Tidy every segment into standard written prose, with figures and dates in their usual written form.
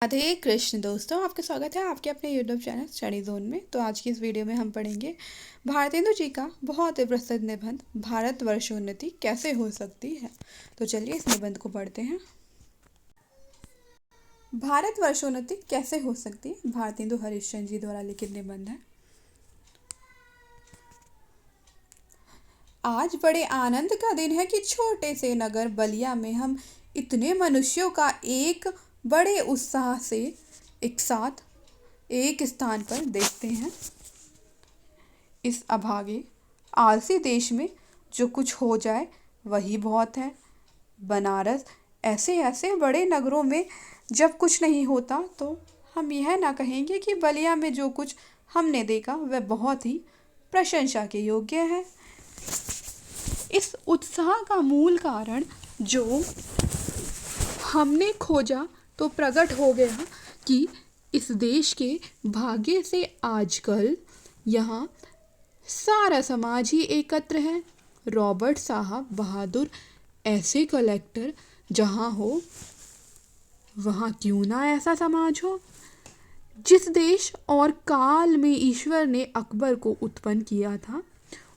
राधे कृष्ण दोस्तों, आपका स्वागत है आपके अपने यूट्यूब चैनल स्टडी जोन में। तो आज की इस वीडियो में हम पढ़ेंगे भारतेंदु जी का बहुत ही प्रसिद्ध निबंध भारतवर्षोन्नति कैसे हो सकती है। तो चलिए इस निबंध को पढ़ते हैं। भारतवर्षोन्नति कैसे हो सकती है, भारतेंदु हरिश्चंद्र जी द्वारा लिखित निबंध है। आज बड़े आनंद का दिन है कि छोटे से नगर बलिया में हम इतने मनुष्यों का एक बड़े उत्साह से एक साथ एक स्थान पर देखते हैं। इस अभागे आलसी देश में जो कुछ हो जाए वही बहुत है। बनारस ऐसे ऐसे बड़े नगरों में जब कुछ नहीं होता तो हम यह ना कहेंगे कि बलिया में जो कुछ हमने देखा वह बहुत ही प्रशंसा के योग्य है। इस उत्साह का मूल कारण जो हमने खोजा तो प्रकट हो गया कि इस देश के भाग्य से आजकल यहाँ सारा समाज ही एकत्र है। रॉबर्ट साहब बहादुर ऐसे कलेक्टर जहाँ हो वहाँ क्यों ना ऐसा समाज हो। जिस देश और काल में ईश्वर ने अकबर को उत्पन्न किया था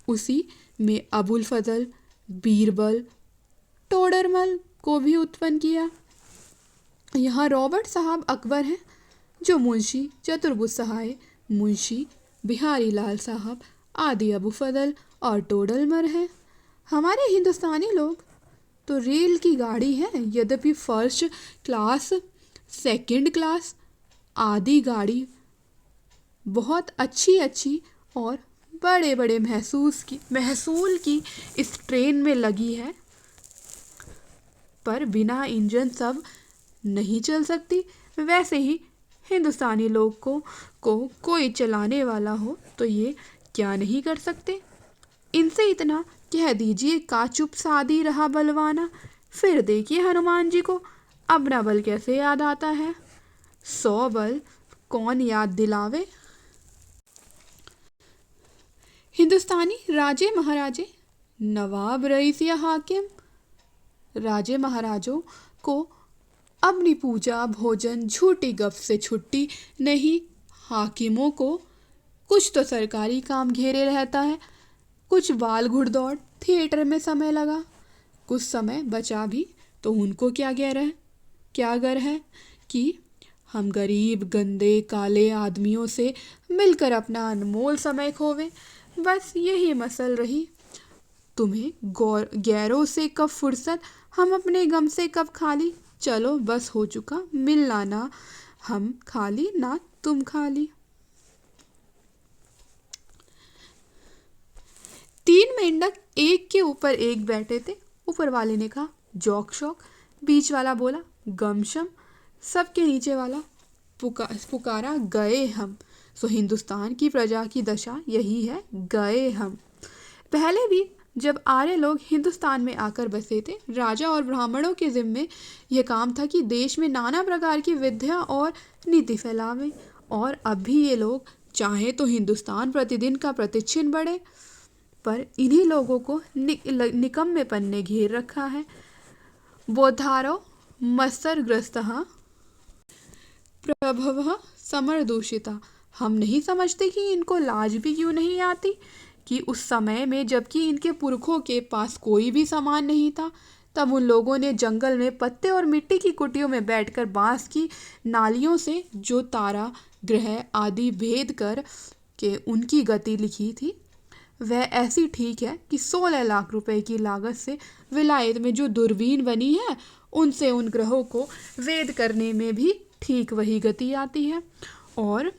उसी में अबुल फजल, बीरबल, टोडरमल को भी उत्पन्न किया। यहाँ रॉबर्ट साहब अकबर हैं जो मुंशी चतुर्भुज सहाय, मुंशी बिहारी लाल साहब आदि अबू फजल और टोडरमल हैं। हमारे हिंदुस्तानी लोग तो रेल की गाड़ी है, यद्यपि फर्स्ट क्लास, सेकंड क्लास आदि गाड़ी बहुत अच्छी अच्छी और बड़े बड़े महसूल की इस ट्रेन में लगी है, पर बिना इंजन सब नहीं चल सकती। वैसे ही हिंदुस्तानी लोग को कोई चलाने वाला हो तो ये क्या नहीं कर सकते। इनसे इतना कह दीजिए का चुप सादी रहा बलवाना। फिर देखिए हनुमान जी को अपना बल कैसे याद आता है। 100 बल कौन याद दिलावे। हिंदुस्तानी राजे महाराजे, नवाब रईस या हाकिम, राजे महाराजों को अपनी पूजा भोजन झूठी गप से छुट्टी नहीं। हाकिमों को कुछ तो सरकारी काम घेरे रहता है, कुछ बाल घुड़दौड़ थिएटर में समय लगा, कुछ समय बचा भी तो उनको क्या गर है कि हम गरीब गंदे काले आदमियों से मिलकर अपना अनमोल समय खोवें। बस यही मसल रही। तुम्हें गैरों से कब फुर्सत, हम अपने गम से कब खाली। चलो बस हो चुका, मिलना ना हम खाली ना तुम खाली। 3 मेंढक एक के ऊपर एक बैठे थे। ऊपर वाले ने कहा जौक शौक, बीच वाला बोला गमशम, सबके नीचे वाला पुकारा गए हम। सो हिंदुस्तान की प्रजा की दशा यही है, गए हम। पहले भी जब आर्य लोग हिंदुस्तान में आकर बसे थे, राजा और ब्राह्मणों के जिम्मे यह काम था कि देश में नाना प्रकार की विद्या और नीति फैलावें। और अब भी ये लोग चाहे तो हिंदुस्तान प्रतिदिन का प्रतिच्छिन्न बढ़े, पर इन्हीं लोगों को निकम्मेपन ने घेर रखा है। बोधारो मत्सरग्रस्तः प्रभवः समरदूषिता। हम नहीं समझते कि इनको लाज भी क्यों नहीं आती कि उस समय में जबकि इनके पुरखों के पास कोई भी सामान नहीं था, तब उन लोगों ने जंगल में पत्ते और मिट्टी की कुटियों में बैठकर बांस की नालियों से जो तारा ग्रह आदि भेद कर के उनकी गति लिखी थी वह ऐसी ठीक है कि 16 लाख रुपए की लागत से विलायत में जो दूरबीन बनी है उनसे उन ग्रहों को वेद करने में भी ठीक वही गति आती है। और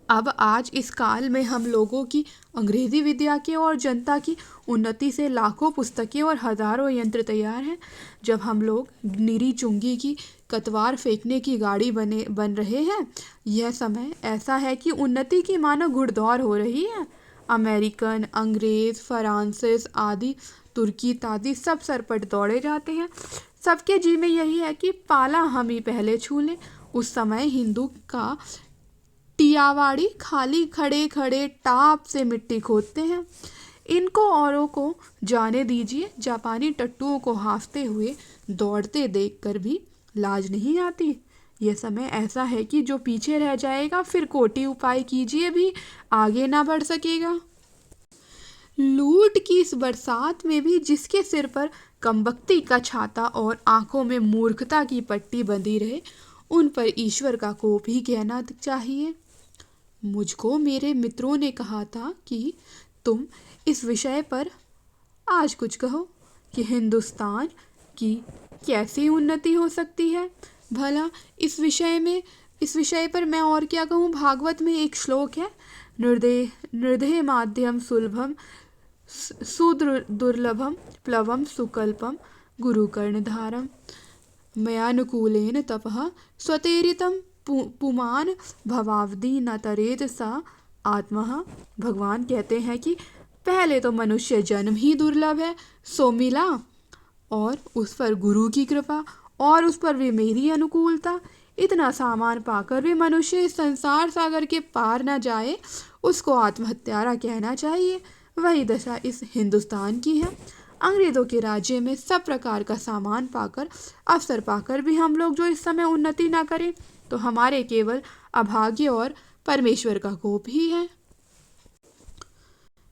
अब आज इस काल में हम लोगों की अंग्रेजी विद्या के और जनता की उन्नति से लाखों पुस्तकें और हजारों यंत्र तैयार हैं। जब हम लोग निरी चुंगी की कतवार फेंकने की गाड़ी बन रहे हैं, यह समय ऐसा है कि उन्नति की मानो घुड़दौड़ हो रही है। अमेरिकन, अंग्रेज, फ्रांसीस आदि तुर्की तादी सब सरपट दौड़े जाते हैं। सबके जी में यही है कि पाला हम ही पहले छू लें। उस समय हिंदू का टियावाड़ी खाली खड़े खड़े टाप से मिट्टी खोदते हैं। इनको औरों को जाने दीजिए, जापानी टट्टुओं को हाँफते हुए दौड़ते देखकर भी लाज नहीं आती। यह समय ऐसा है कि जो पीछे रह जाएगा फिर कोटि उपाय कीजिए भी आगे ना बढ़ सकेगा। लूट की इस बरसात में भी जिसके सिर पर कमबख्ती का छाता और आंखों में मूर्खता की पट्टी बंधी रहे, उन पर ईश्वर का कोप ही कहना चाहिए। मुझको मेरे मित्रों ने कहा था कि तुम इस विषय पर आज कुछ कहो कि हिंदुस्तान की कैसी उन्नति हो सकती है। भला इस विषय पर मैं और क्या कहूँ। भागवत में एक श्लोक है, निर्देह माध्यम सुलभम सुदुर्लभम प्लवम सुकल्पम गुरुकर्णधारम मयानुकूलेन तपः स्वतेरितम पुमान भवावधि न तरेत सा आत्मा। भगवान कहते हैं कि पहले तो मनुष्य जन्म ही दुर्लभ है, सो मिला, और उस पर गुरु की कृपा और उस पर भी मेरी अनुकूलता। इतना सामान पाकर भी मनुष्य इस संसार सागर के पार न जाए, उसको आत्महत्यारा कहना चाहिए। वही दशा इस हिंदुस्तान की है। अंग्रेजों के राज्य में सब प्रकार का सामान पाकर, अवसर पाकर भी हम लोग जो इस समय उन्नति ना करें तो हमारे केवल अभाग्य और परमेश्वर का कोप ही है।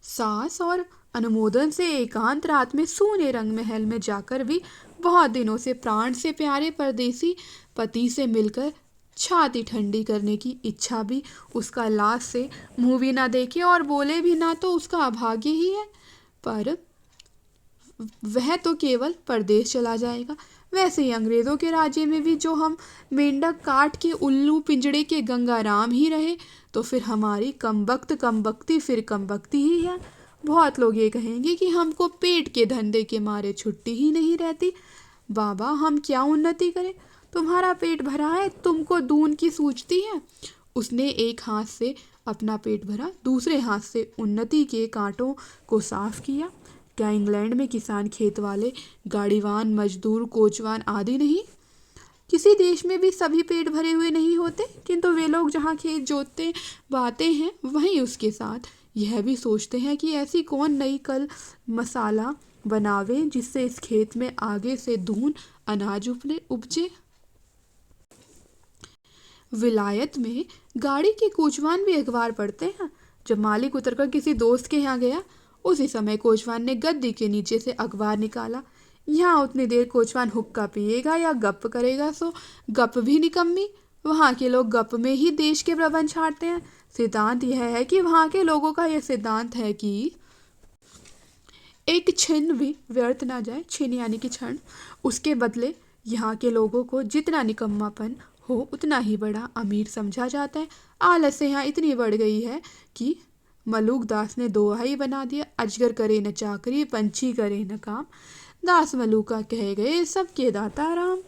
सास और अनुमोदन से एकांत रात में सूने रंग महल में जाकर भी बहुत दिनों से प्राण से प्यारे परदेसी पति से मिलकर छाती ठंडी करने की इच्छा भी उसका लाश से मुंह भी ना देखे और बोले भी ना तो उसका अभाग्य ही है। पर वह तो केवल परदेश चला जाएगा। वैसे ही अंग्रेजों के राज्य में भी जो हम मेंढक काट के उल्लू पिंजड़े के गंगाराम ही रहे तो फिर हमारी कमबख्ती फिर कमबख्ती ही है। बहुत लोग ये कहेंगे कि हमको पेट के धंधे के मारे छुट्टी ही नहीं रहती। बाबा, हम क्या उन्नति करें? तुम्हारा पेट भरा है, तुमको दून की सूझती है। उसने एक हाथ से अपना पेट भरा, दूसरे हाथ से उन्नति के कांटों को साफ किया। क्या इंग्लैंड में किसान, खेत वाले, गाड़ीवान, मजदूर, कोचवान आदि नहीं? किसी देश में भी सभी पेट भरे हुए नहीं होते, किंतु वे लोग जहाँ खेत जोतते बाते हैं वहीं उसके साथ यह भी सोचते हैं कि ऐसी कौन नई कल मसाला बनावे जिससे इस खेत में आगे से धून अनाज उपजे। विलायत में गाड़ी के कोचवान भी अखबार पढ़ते हैं। जब मालिक उतरकर किसी दोस्त के यहाँ गया, उसी समय कोचवान ने गद्दी के नीचे से अखबार निकाला। यहाँ उतनी देर कोचवान हुक्का पिएगा या गप करेगा, सो गप भी निकम्मी। वहाँ के लोग गप में ही देश के प्रबंध छाड़ते हैं। सिद्धांत यह है कि वहाँ के लोगों का यह सिद्धांत है कि एक छिन भी व्यर्थ ना जाए, छिन यानी कि क्षण। उसके बदले यहाँ के लोगों को जितना निकम्मापन हो उतना ही बड़ा अमीर समझा जाता है। आलस्य यहाँ इतनी बढ़ गई है कि मलूक दास ने दोहा बना दिया, अजगर करे न चाकरी, पंछी करे न काम, दास मलूका कहे गए सबके दाता राम।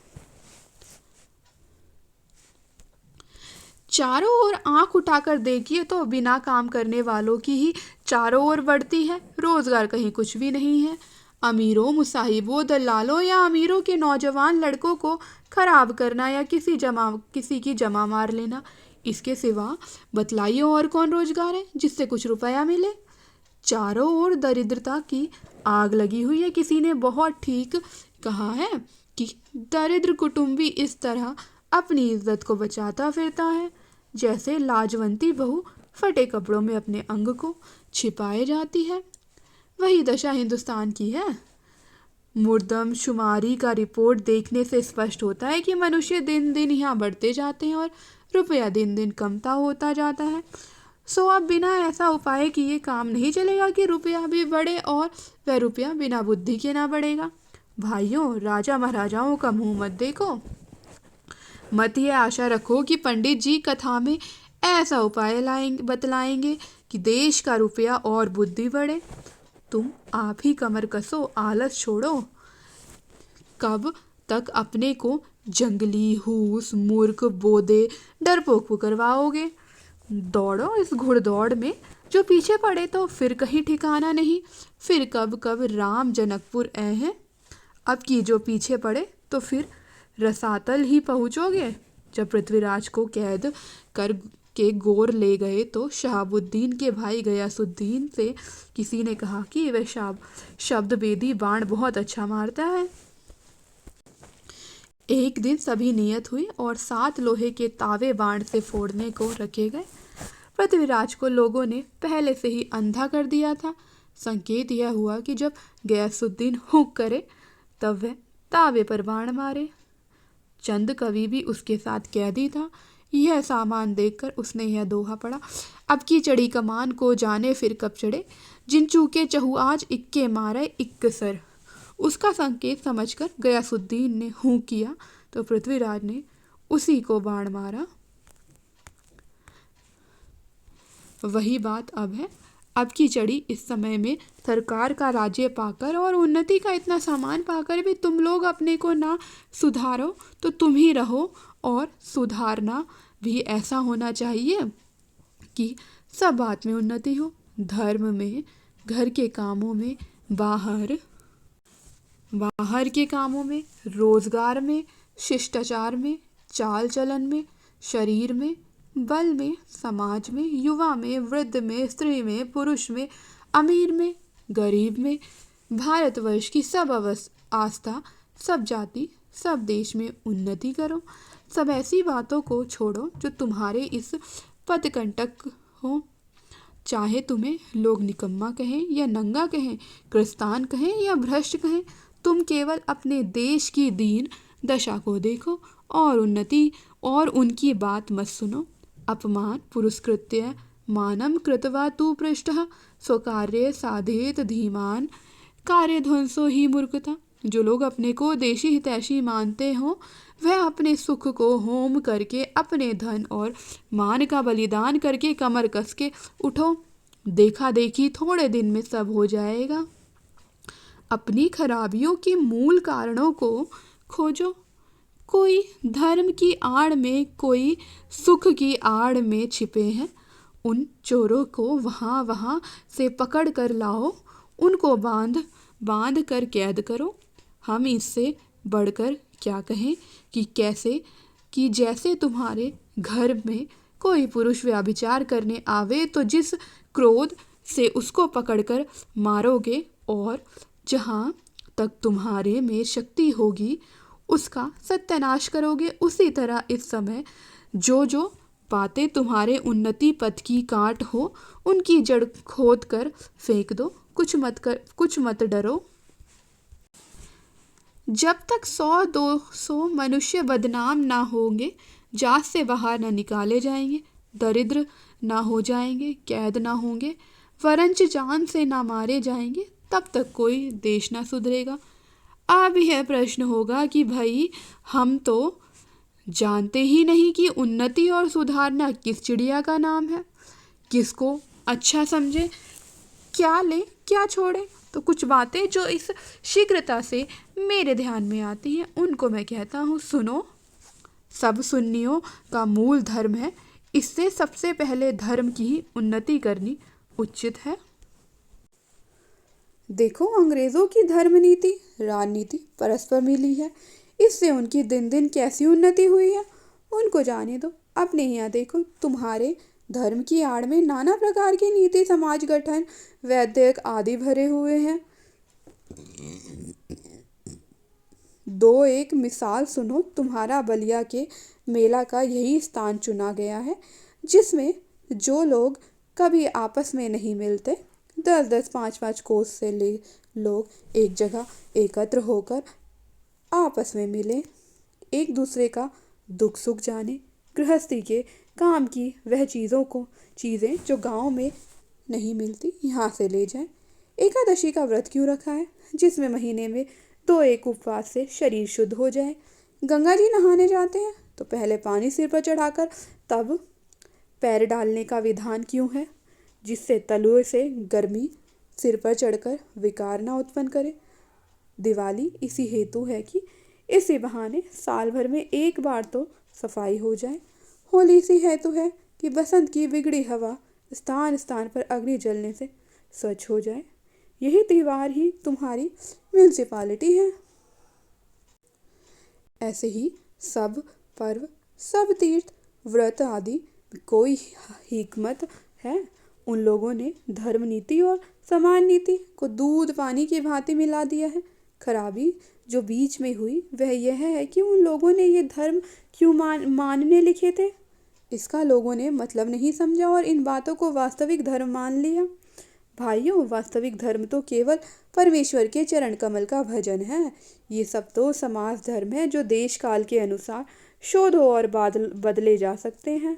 चारों ओर आंख उठाकर देखिए तो बिना काम करने वालों की ही चारों ओर बढ़ती है। रोजगार कहीं कुछ भी नहीं है। अमीरों, मुसाहिबों, दलालों या अमीरों के नौजवान लड़कों को खराब करना या किसी की जमा मार लेना, इसके सिवा बतलाइए और कौन रोजगार है जिससे कुछ रुपया मिले। चारों ओर दरिद्रता की आग लगी हुई है। किसी ने बहुत ठीक कहा है कि दरिद्र कुटुंबी इस तरह अपनी इज्जत को बचाता फिरता है जैसे लाजवंती बहू फटे कपड़ों में अपने अंग को छिपाए जाती है। वही दशा हिंदुस्तान की है। मुर्दम शुमारी का रिपोर्ट देखने से स्पष्ट होता है कि मनुष्य दिन दिन यहाँ बढ़ते जाते हैं और रुपया दिन दिन कमता होता जाता है। सो अब बिना ऐसा उपाय किए काम नहीं चलेगा कि रुपया भी बढ़े और वह रुपया बिना बुद्धि के ना बढ़ेगा। भाइयों, राजा महाराजाओं का मुंह मत देखो। मत ये आशा रखो कि पंडित जी कथा में ऐसा उपाय बतलाएंगे कि देश का रुपया और बुद्धि बढ़े। तुम आप ही कमर कसो, आलस छोड़ो। कब तक अपने को जंगली, हूस, मूर्ख, बोदे, डरपोक करवाओगे? दौड़ो इस घुड़दौड़ में, जो पीछे पड़े तो फिर कहीं ठिकाना नहीं। फिर कब कब राम जनकपुर आए हैं। अब की जो पीछे पड़े तो फिर रसातल ही पहुँचोगे। जब पृथ्वीराज को कैद कर के गोर ले गए तो शहाबुद्दीन के भाई गयासुद्दीन से किसी ने कहा कि वह शब्द बेदी बाण बहुत अच्छा मारता है। एक दिन सभी नियत हुई और 7 लोहे के तावे बाण से फोड़ने को रखे गए। पृथ्वीराज को लोगों ने पहले से ही अंधा कर दिया था। संकेत यह हुआ कि जब गयासुद्दीन हुक करे तब वह तावे पर बाण मारे। चंद कवि भी उसके साथ कैदी था। यह सामान देखकर उसने यह दोहा पढ़ा, अब की चढ़ी कमान को जाने फिर कब चढ़े, जिन चूके चहु आज इक्के मारे इक्क सर। उसका संकेत समझकर गयासुद्दीन ने हूँ किया तो पृथ्वीराज ने उसी को बाण मारा। वही बात अब है। अब की चढ़ी इस समय में सरकार का राज्य पाकर और उन्नति का इतना सामान पाकर भी तुम लोग अपने को ना सुधारो तो तुम ही रहो। और सुधारना भी ऐसा होना चाहिए कि सब बात में उन्नति हो, धर्म में, घर के कामों में, बाहर के कामों में, रोजगार में, शिष्टाचार में, चाल चलन में, शरीर में, बल में, समाज में, युवा में, वृद्ध में, स्त्री में, पुरुष में, अमीर में, गरीब में, भारतवर्ष की सब आस्था, सब जाति, सब देश में उन्नति करो। सब ऐसी बातों को छोड़ो जो तुम्हारे इस पदकंटक हो। चाहे तुम्हें लोग निकम्मा कहें या नंगा कहें, क्रिस्तान कहें या भ्रष्ट कहें, तुम केवल अपने देश की दीन दशा को देखो और उन्नति और उनकी बात मत सुनो। अपमान पुरस्कृत्य मानम कृत्वा तु पृष्ठः स्वकार्ये साधेत धीमान कार्यध्वंसो ही मूर्खता। जो लोग अपने को देशी हितैषी मानते हो वह अपने सुख को होम करके, अपने धन और मान का बलिदान करके कमर कस के उठो। देखा देखी थोड़े दिन में सब हो जाएगा। अपनी खराबियों के मूल कारणों को खोजो। कोई धर्म की आड़ में, कोई सुख की आड़ में छिपे हैं। उन चोरों को वहाँ से पकड़ कर लाओ, उनको बांध कर कैद करो। हम इससे बढ़कर क्या कहें कि जैसे तुम्हारे घर में कोई पुरुष व्यभिचार करने आवे तो जिस क्रोध से उसको पकड़कर मारोगे और जहाँ तक तुम्हारे में शक्ति होगी उसका सत्यानाश करोगे, उसी तरह इस समय जो बातें तुम्हारे उन्नति पथ की काट हो उनकी जड़ खोद कर फेंक दो। कुछ मत डरो। जब तक 100-200 मनुष्य बदनाम ना होंगे, जात से बाहर ना निकाले जाएंगे, दरिद्र ना हो जाएंगे, कैद ना होंगे, वरंच जान से ना मारे जाएंगे, तब तक कोई देश ना सुधरेगा। अब यह प्रश्न होगा कि भाई हम तो जानते ही नहीं कि उन्नति और सुधारना किस चिड़िया का नाम है, किसको अच्छा समझे, क्या ले क्या छोड़े। तो कुछ बातें जो इस शीघ्रता से मेरे ध्यान में आती हैं उनको मैं कहता हूँ सुनो। सब सुन्नियों का मूल धर्म है, इससे सबसे पहले धर्म की ही उन्नति करनी उचित है। देखो अंग्रेजों की धर्म नीति राजनीति परस्पर मिली है, इससे उनकी दिन दिन कैसी उन्नति हुई है उनको जाने दो। अपने यहाँ देखो, तुम्हारे धर्म की आड़ में नाना प्रकार की नीति, समाज गठन, वैदिक आदि भरे हुए हैं। दो एक मिसाल सुनो। तुम्हारा बलिया के मेला का यही स्थान चुना गया है जिसमें जो लोग कभी आपस में नहीं मिलते, 10-10, 5-5 कोस से लोग एक जगह एकत्र होकर आपस में मिले, एक दूसरे का दुख सुख जाने, गृहस्थी के काम की वह चीज़ें जो गांव में नहीं मिलती यहाँ से ले जाएं। एकादशी का व्रत क्यों रखा है, जिसमें महीने में 2-1 उपवास से शरीर शुद्ध हो जाए। गंगा जी नहाने जाते हैं तो पहले पानी सिर पर चढ़ाकर तब पैर डालने का विधान क्यों है, जिससे तलुए से गर्मी सिर पर चढ़कर विकार ना उत्पन्न करे। दिवाली इसी हेतु है कि इसी बहाने साल भर में एक बार तो सफाई हो जाए। होली इसी हेतु है कि बसंत की बिगड़ी हवा स्थान स्थान पर अग्नि जलने से स्वच्छ हो जाए। यही त्योहार ही तुम्हारी म्यूनसिपालिटी है। ऐसे ही सब पर्व, सब तीर्थ, व्रत आदि कोई हिकमत है। उन लोगों ने धर्म नीति और समान नीति को दूध पानी की भांति मिला दिया है। खराबी जो बीच में हुई वह यह है कि उन लोगों ने ये धर्म क्यों मानने लिखे थे। इसका लोगों ने मतलब नहीं समझा और इन बातों को वास्तविक धर्म मान लिया। भाइयों, वास्तविक धर्म तो केवल परमेश्वर के चरण कमल का भजन है। ये सब तो समाज धर्म है जो देश काल के अनुसार शोधो और बदले जा सकते हैं।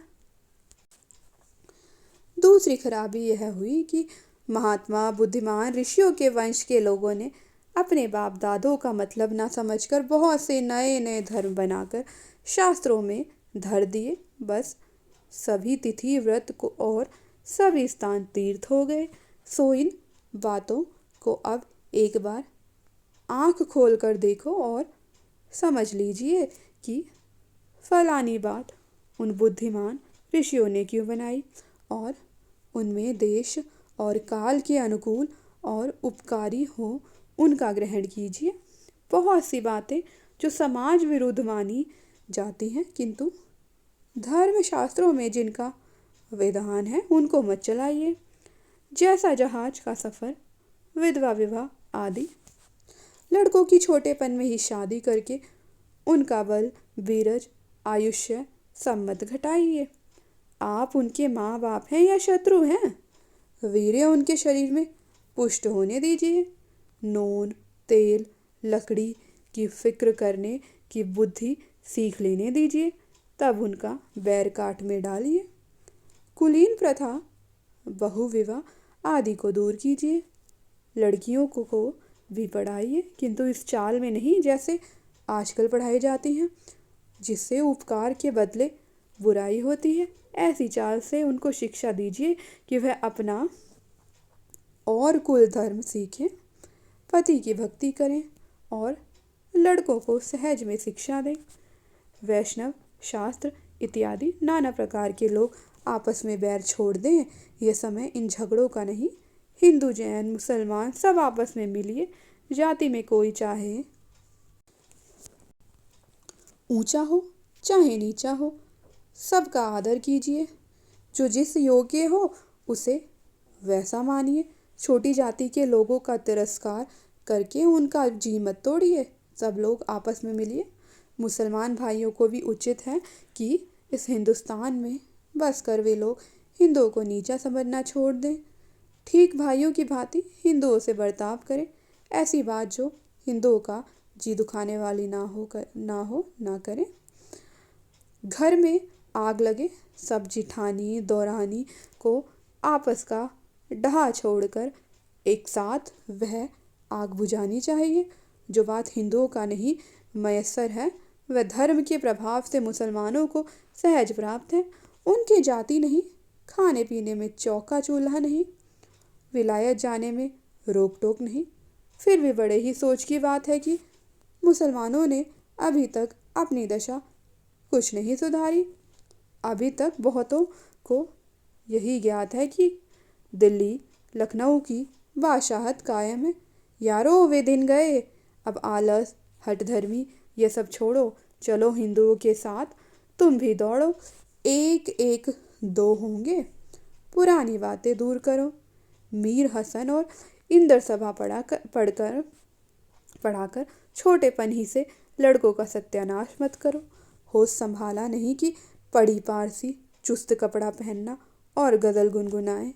दूसरी खराबी यह हुई कि महात्मा बुद्धिमान ऋषियों के वंश के लोगों ने अपने बाप दादों का मतलब ना समझकर बहुत से नए नए धर्म बनाकर शास्त्रों में धर दिए। बस सभी तिथि व्रत को और सभी स्थान तीर्थ हो गए। सो इन बातों को अब एक बार आंख खोल कर देखो और समझ लीजिए कि फलानी बात उन बुद्धिमान ऋषियों ने क्यों बनाई और उनमें देश और काल के अनुकूल और उपकारी हो उनका ग्रहण कीजिए। बहुत सी बातें जो समाज विरुद्ध मानी जाती हैं किंतु धर्म शास्त्रों में जिनका विधान है उनको मत चलाइए। जैसा जहाज का सफ़र, विधवा विवाह आदि। लड़कों की छोटेपन में ही शादी करके उनका बल बीरज आयुष्य सब मत घटाइए। आप उनके माँ बाप हैं या शत्रु हैं, वीर्य उनके शरीर में पुष्ट होने दीजिए। नून तेल लकड़ी की फिक्र करने की बुद्धि सीख लेने दीजिए, तब उनका बैर काट में डालिए। कुलीन प्रथा, बहुविवाह आदि को दूर कीजिए। लड़कियों को भी पढ़ाइए किंतु इस चाल में नहीं जैसे आजकल पढ़ाई जाती हैं, जिससे उपकार के बदले बुराई होती है। ऐसी चाल से उनको शिक्षा दीजिए कि वह अपना और कुल धर्म सीखें, पति की भक्ति करें और लड़कों को सहज में शिक्षा दें। वैष्णव शास्त्र इत्यादि नाना प्रकार के लोग आपस में बैर छोड़ दें। यह समय इन झगड़ों का नहीं। हिंदू जैन मुसलमान सब आपस में मिलिए। जाति में कोई चाहे ऊंचा हो चाहे नीचा हो, सबका आदर कीजिए। जो जिस योग्य हो उसे वैसा मानिए। छोटी जाति के लोगों का तिरस्कार करके उनका जी मत तोड़िए। सब लोग आपस में मिलिए। मुसलमान भाइयों को भी उचित है कि इस हिंदुस्तान में बस कर वे लोग हिंदुओं को नीचा समझना छोड़ दें। ठीक भाइयों की भांति हिंदुओं से बर्ताव करें। ऐसी बात जो हिंदुओं का जी दुखाने वाली ना करें। घर में आग लगे, सब जिठानी दौरानी को आपस का डहा छोड़कर एक साथ वह आग बुझानी चाहिए। जो बात हिंदुओं का नहीं मयस्सर है वह धर्म के प्रभाव से मुसलमानों को सहज प्राप्त है। उनकी जाति नहीं, खाने पीने में चौका चूल्हा नहीं, विलायत जाने में रोक टोक नहीं। फिर भी बड़े ही सोच की बात है कि मुसलमानों ने अभी तक अपनी दशा कुछ नहीं सुधारी। अभी तक बहुतों को यही ज्ञात है कि दिल्ली लखनऊ की बादशाहत कायम है। यारो वे दिन गए, अब आलस हठधर्मी ये सब छोड़ो, चलो हिंदुओं के साथ तुम भी दौड़ो। एक एक दो होंगे। पुरानी बातें दूर करो। मीर हसन और इंदर सभा पढ़ाकर छोटेपन ही से लड़कों का सत्यानाश मत करो। होश संभाला नहीं कि पढ़ी पारसी चुस्त कपड़ा पहनना और गजल गुनगुनाए।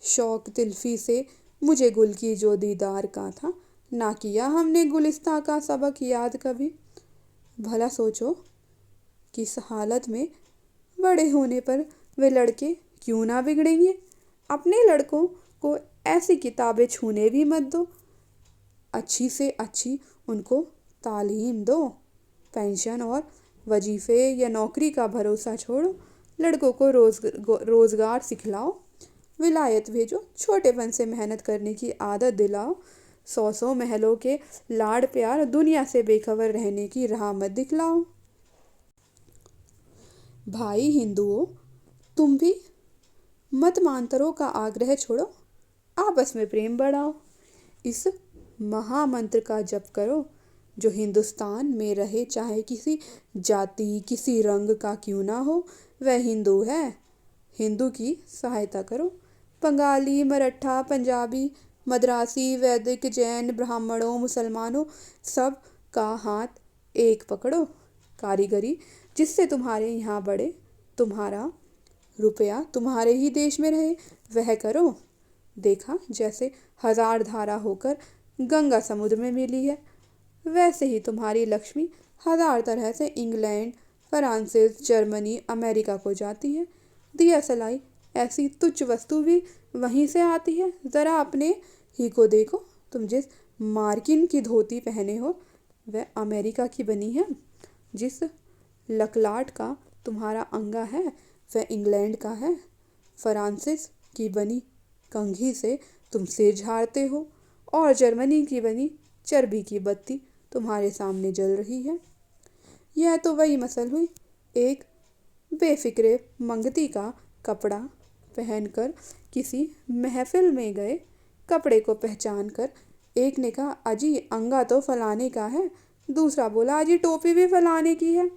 शौक तिल्फी से मुझे गुल की जो दीदार का था, ना किया हमने गुलिस्तां का सबक याद कभी। भला सोचो किस हालत में बड़े होने पर वे लड़के क्यों ना बिगड़ेंगे। अपने लड़कों को ऐसी किताबें छूने भी मत दो। अच्छी से अच्छी उनको तालीम दो। पेंशन और वजीफे या नौकरी का भरोसा छोड़ो। लड़कों को रोजगार सिखलाओ। विलायत भेजो। छोटेपन से मेहनत करने की आदत दिलाओ। 100 महलों के लाड़ प्यार दुनिया से बेखबर रहने की राह मत दिखलाओ। भाई हिंदुओं, तुम भी मतमांतरों का आग्रह छोड़ो, आपस में प्रेम बढ़ाओ। इस महामंत्र का जप करो। जो हिंदुस्तान में रहे चाहे किसी जाति किसी रंग का क्यों ना हो, वह हिंदू है। हिंदू की सहायता करो। बंगाली मराठा पंजाबी मद्रासी, वैदिक, जैन, ब्राह्मणों, मुसलमानों, सब का हाथ एक पकड़ो। कारीगरी जिससे तुम्हारे यहाँ बढ़े, तुम्हारा रुपया तुम्हारे ही देश में रहे, वह करो। देखा जैसे हजार धारा होकर गंगा समुद्र में मिली है, वैसे ही तुम्हारी लक्ष्मी हजार तरह से इंग्लैंड, फ्रांसिस, जर्मनी, अमेरिका को जाती है। दिया सलाई ऐसी तुच्छ वस्तु भी वहीं से आती है। जरा अपने ही को देखो, तुम जिस मार्किन की धोती पहने हो वह अमेरिका की बनी है। जिस लकलाट का तुम्हारा अंगा है वह इंग्लैंड का है। फ्रांसिस की बनी कंघी से तुम सिर झाड़ते हो और जर्मनी की बनी चर्बी की बत्ती तुम्हारे सामने जल रही है। यह तो वही मसल हुई, एक बेफिक्रे मंगती का कपड़ा पहनकर किसी महफिल में गए, कपड़े को पहचान कर एक ने कहा अजी अंगा तो फलाने का है, दूसरा बोला अजी टोपी भी फलाने की है।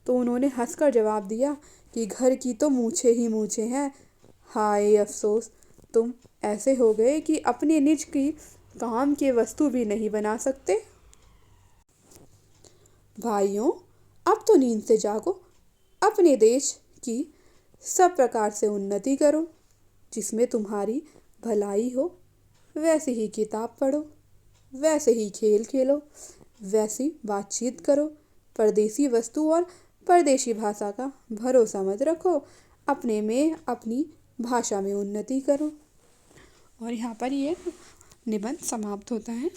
तो उन्होंने हंसकर जवाब दिया कि घर की तो मूछें ही मूछें हैं। हाय अफसोस, तुम ऐसे हो गए कि अपने निज की काम की वस्तु भी नहीं बना सकते। भाइयों, अब तो नींद से जागो, अपने देश की सब प्रकार से उन्नति करो, जिसमें तुम्हारी भलाई हो। वैसी ही किताब पढ़ो, वैसे ही खेल खेलो, वैसी बातचीत करो। परदेसी वस्तु और परदेशी भाषा का भरोसा मत रखो, अपने में अपनी भाषा में उन्नति करो। और यहाँ पर ये निबंध समाप्त होता है।